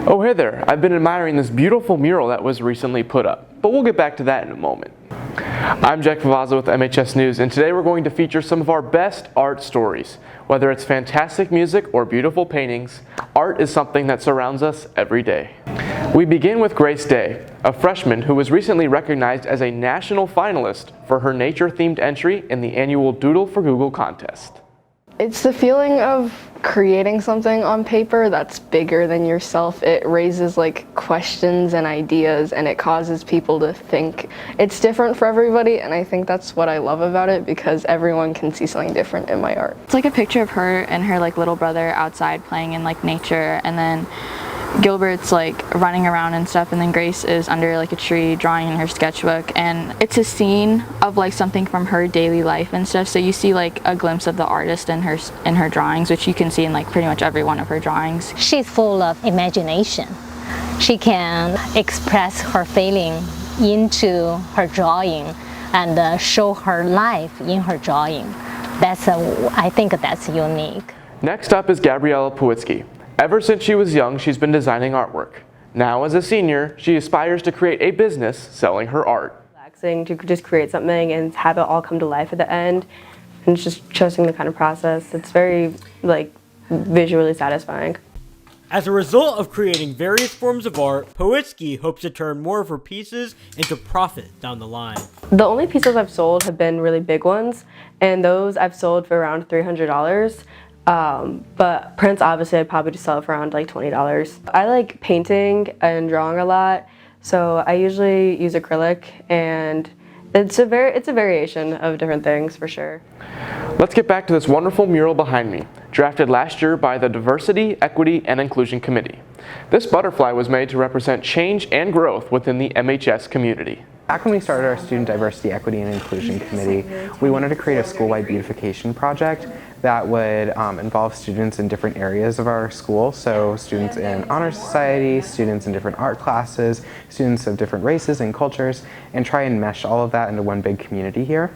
Oh hey there, I've been admiring this beautiful mural that was recently put up, but we'll get back to that in a moment. I'm Jack Vavaza with MHS News, and today we're going to feature some of our best art stories. Whether it's fantastic music or beautiful paintings, art is something that surrounds us every day. We begin with Grace Day, a freshman who was recently recognized as a national finalist for her nature-themed entry in the annual Doodle for Google contest. It's the feeling of creating something on paper that's bigger than yourself. It raises questions and ideas, and it causes people to think. It's different for everybody, and I think that's what I love about it, because everyone can see something different in my art. It's like a picture of her and her little brother outside playing in nature, and then Gilbert's running around and stuff, and then Grace is under a tree drawing in her sketchbook, and it's a scene of something from her daily life and stuff, so you see a glimpse of the artist in her drawings, which you can see in pretty much every one of her drawings. She's full of imagination. She can express her feeling into her drawing and show her life in her drawing. I think that's unique. Next up is Gabriella Pawitsky. Ever since she was young, she's been designing artwork. Now, as a senior, she aspires to create a business selling her art. Relaxing to just create something and have it all come to life at the end, and it's just trusting the kind of process. It's very visually satisfying. As a result of creating various forms of art, Pawitsky hopes to turn more of her pieces into profit down the line. The only pieces I've sold have been really big ones, and those I've sold for around $300. But prints, obviously, I'd probably just sell it for around $20. I like painting and drawing a lot, so I usually use acrylic, and it's a variation of different things for sure. Let's get back to this wonderful mural behind me, drafted last year by the Diversity, Equity, and Inclusion Committee. This butterfly was made to represent change and growth within the MHS community. Back when we started our Student Diversity, Equity, and Inclusion Committee, we wanted to create a school-wide beautification project that would involve students in different areas of our school, so students in honor society, students in different art classes, students of different races and cultures, and try and mesh all of that into one big community here.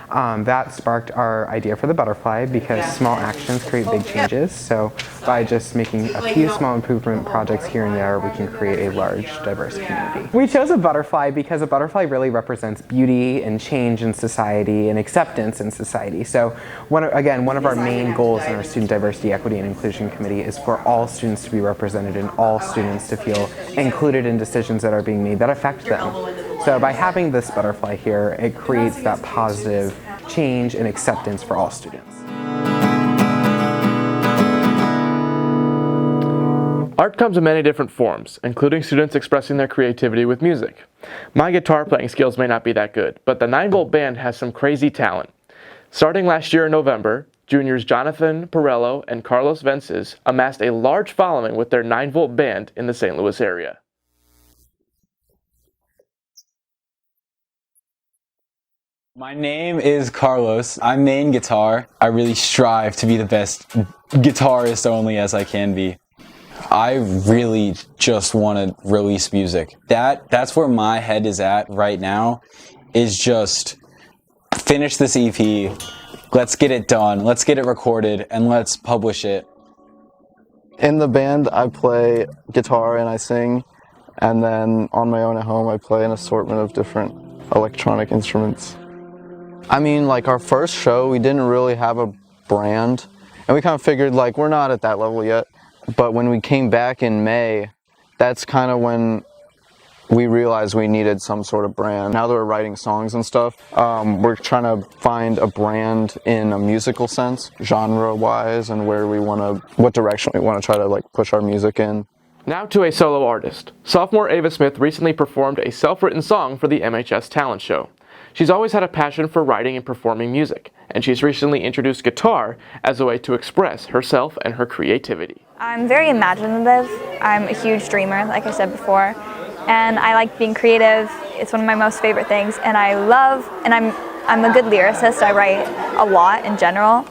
That sparked our idea for the butterfly, because small actions create big changes. So by just making a few small improvement projects here and there, we can create a large, diverse community. We chose a butterfly because a butterfly really represents beauty and change in society and acceptance in society. So one of our main goals in our Student Diversity, Equity, and Inclusion Committee is for all students to be represented and all students to feel included in decisions that are being made that affect them. So by having this butterfly here, it creates that positive change and acceptance for all students. Art comes in many different forms, including students expressing their creativity with music. My guitar playing skills may not be that good, but the 9-volt band has some crazy talent. Starting last year in November, juniors Jonathan Perello and Carlos Vences amassed a large following with their 9-volt band in the St. Louis area. My name is Carlos. I'm main guitar. I really strive to be the best guitarist only as I can be. I really just want to release music. That's where my head is at right now, is just finish this EP, let's get it done, let's get it recorded, and let's publish it. In the band, I play guitar and I sing, and then on my own at home, I play an assortment of different electronic instruments. I mean, our first show, we didn't really have a brand, and we kind of figured, we're not at that level yet. But when we came back in May, that's kind of when we realized we needed some sort of brand. Now that we're writing songs and stuff, we're trying to find a brand in a musical sense, genre-wise, and what direction we want to try to push our music in. Now to a solo artist. Sophomore Ava Smith recently performed a self-written song for the MHS Talent Show. She's always had a passion for writing and performing music, and she's recently introduced guitar as a way to express herself and her creativity. I'm very imaginative. I'm a huge dreamer, like I said before, and I like being creative. It's one of my most favorite things, and I'm a good lyricist. I write a lot in general.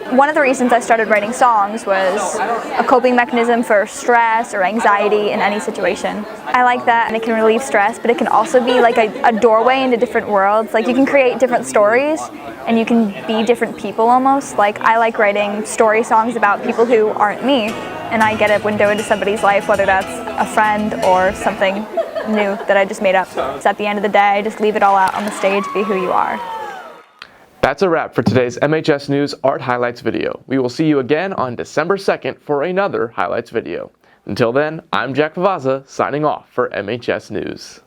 One of the reasons I started writing songs was a coping mechanism for stress or anxiety in any situation. I like that, and it can relieve stress, but it can also be a doorway into different worlds. You can create different stories, and you can be different people almost. I like writing story songs about people who aren't me. and I get a window into somebody's life, whether that's a friend or something new that I just made up. So at the end of the day, just leave it all out on the stage, be who you are. That's a wrap for today's MHS News Art Highlights video. We will see you again on December 2nd for another Highlights video. Until then, I'm Jack Vavaza, signing off for MHS News.